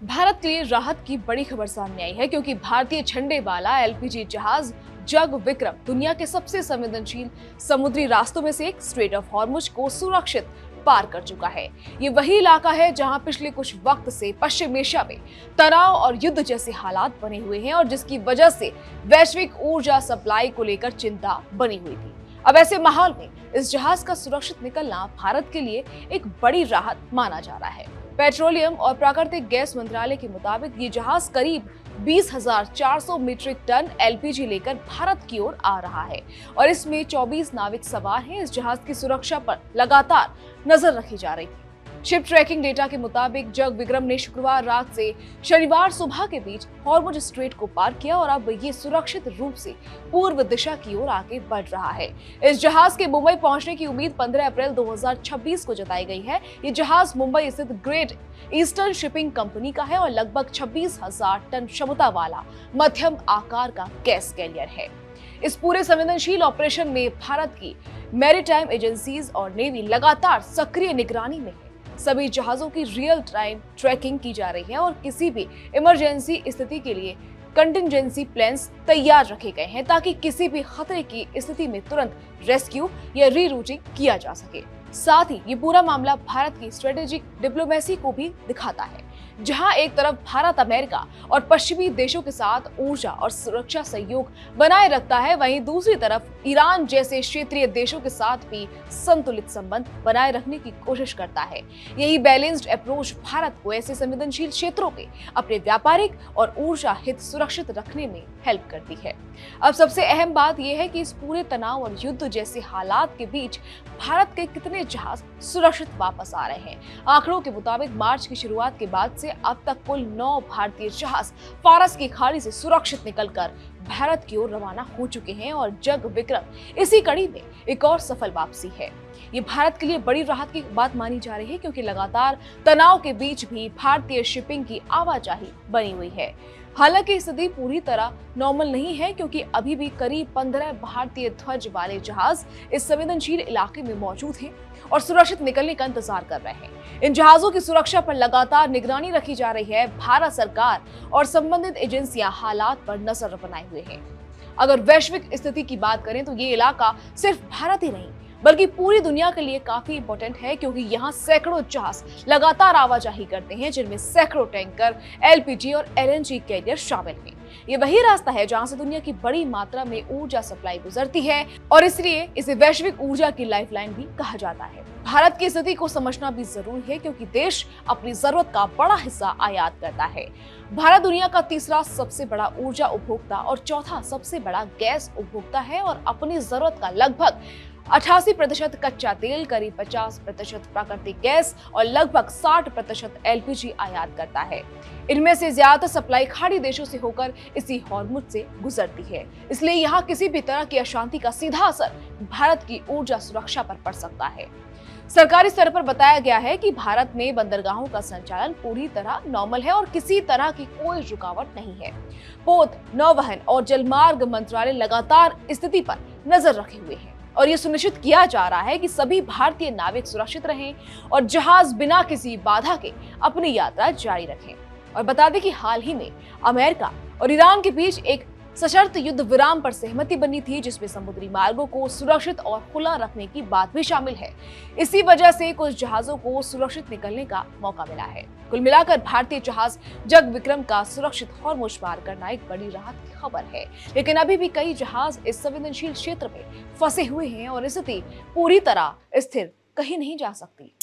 भारत के लिए राहत की बड़ी खबर सामने आई है क्योंकि भारतीय झंडे वाला एलपीजी जहाज जग विक्रम दुनिया के सबसे संवेदनशील समुद्री रास्तों में से एक स्ट्रेट ऑफ हॉर्मुज को सुरक्षित पार कर चुका है। ये वही इलाका है जहां पिछले कुछ वक्त से पश्चिम एशिया में तनाव और युद्ध जैसे हालात बने हुए हैं और जिसकी वजह से वैश्विक ऊर्जा सप्लाई को लेकर चिंता बनी हुई थी। अब ऐसे माहौल में इस जहाज का सुरक्षित निकलना भारत के लिए एक बड़ी राहत माना जा रहा है। पेट्रोलियम और प्राकृतिक गैस मंत्रालय के मुताबिक ये जहाज करीब 20,400 मीट्रिक टन एलपीजी लेकर भारत की ओर आ रहा है और इसमें 24 नाविक सवार हैं। इस जहाज की सुरक्षा पर लगातार नजर रखी जा रही थी। शिप ट्रैकिंग डेटा के मुताबिक जग विक्रम ने शुक्रवार रात से शनिवार सुबह के बीच हॉर्मुज स्ट्रेट को पार किया और अब ये सुरक्षित रूप से पूर्व दिशा की ओर आगे बढ़ रहा है। इस जहाज के मुंबई पहुंचने की उम्मीद 15 अप्रैल 2026 को जताई गई है। ये जहाज मुंबई स्थित ग्रेट ईस्टर्न शिपिंग कंपनी का है और लगभग 26,000 टन क्षमता वाला मध्यम आकार का गैस कैरियर है। इस पूरे संवेदनशील ऑपरेशन में भारत की मैरीटाइम एजेंसीज और नेवी लगातार सक्रिय निगरानी में है। सभी जहाजों की रियल टाइम ट्रैकिंग की जा रही है और किसी भी इमरजेंसी स्थिति के लिए कंटिंजेंसी प्लान्स तैयार रखे गए हैं ताकि किसी भी खतरे की स्थिति में तुरंत रेस्क्यू या रीरूटिंग किया जा सके। साथ ही ये पूरा मामला भारत की स्ट्रेटेजिक डिप्लोमेसी को भी दिखाता है, जहां एक तरफ भारत अमेरिका और पश्चिमी देशों के साथ ऊर्जा और सुरक्षा सहयोग बनाए रखता है, वहीं दूसरी तरफ ईरान जैसे क्षेत्रीय देशों के साथ भी संतुलित संबंध बनाए रखने की कोशिश करता है। यही बैलेंस्ड अप्रोच भारत को ऐसे संवेदनशील क्षेत्रों के अपने व्यापारिक और ऊर्जा हित सुरक्षित रखने में हेल्प करती है। अब सबसे अहम बात यह है कि इस पूरे तनाव और युद्ध जैसे हालात के बीच भारत के कितने जहाज सुरक्षित वापस आ रहे हैं। आंकड़ों के मुताबिक मार्च की शुरुआत के बाद से अब तक कुल 9 भारतीय जहाज फारस की खाड़ी से सुरक्षित निकलकर भारत की ओर रवाना हो चुके हैं और जग विक्रम इसी कड़ी में एक और सफल वापसी है। ये भारत के लिए बड़ी राहत की बात मानी जा रही है क्योंकि लगातार तनाव के बीच भी भारतीय शिपिंग की आवाजाही बनी हुई है। हालांकि स्थिति पूरी तरह नॉर्मल नहीं है क्योंकि अभी भी करीब 15 भारतीय ध्वज वाले जहाज इस संवेदनशील इलाके में मौजूद हैं और सुरक्षित निकलने का इंतजार कर रहे हैं। इन जहाजों की सुरक्षा पर लगातार निगरानी रखी जा रही है। भारत सरकार और संबंधित एजेंसियां हालात पर नजर बनाए हुए हैं। अगर वैश्विक स्थिति की बात करें तो ये इलाका सिर्फ भारत ही नहीं बल्कि पूरी दुनिया के लिए काफी इंपॉर्टेंट है क्योंकि यहाँ सैकड़ों जहाज लगातार आवाजाही करते हैं, जिनमें सैकड़ों टैंकर, एलपीजी और एलएनजी कैरियर शामिल हैं। ये वही रास्ता है जहां से दुनिया की बड़ी मात्रा में ऊर्जा सप्लाई गुजरती है और इसलिए इसे वैश्विक ऊर्जा की लाइफलाइन भी कहा जाता है। भारत की स्थिति को समझना भी जरूरी है क्योंकि देश अपनी जरूरत का बड़ा हिस्सा आयात करता है। भारत दुनिया का तीसरा सबसे बड़ा ऊर्जा उपभोक्ता और चौथा सबसे बड़ा गैस उपभोक्ता है और अपनी जरूरत का लगभग 88% कच्चा तेल, करीब 50% प्राकृतिक गैस और लगभग 60% एलपीजी आयात करता है। इनमें से ज्यादातर सप्लाई खाड़ी देशों से होकर इसी हॉर्मुज से गुजरती है। इसलिए यहाँ किसी भी तरह की अशांति का सीधा असर भारत की ऊर्जा सुरक्षा पर पड़ सकता है। सरकारी स्तर पर बताया गया है कि भारत में बंदरगाहों का संचालन पूरी तरह नॉर्मल है और किसी तरह की कोई रुकावट नहीं है। पोत, नौवहन और जलमार्ग मंत्रालय लगातार स्थिति पर नजर रखे हुए हैं और ये सुनिश्चित किया जा रहा है कि सभी भारतीय नाविक सुरक्षित रहें और जहाज बिना किसी बाधा के अपनी यात्रा जारी रखें। और बता दें कि हाल ही में अमेरिका और ईरान के बीच एक सशर्त युद्ध विराम पर सहमति बनी थी, जिसमें समुद्री मार्गों को सुरक्षित और खुला रखने की बात भी शामिल है। इसी वजह से कुछ जहाजों को सुरक्षित निकलने का मौका मिला है। कुल मिलाकर भारतीय जहाज जग विक्रम का सुरक्षित हॉर्मुज पार करना एक बड़ी राहत की खबर है, लेकिन अभी भी कई जहाज इस संवेदनशील क्षेत्र में फंसे हुए हैं और स्थिति पूरी तरह स्थिर कहीं नहीं जा सकती।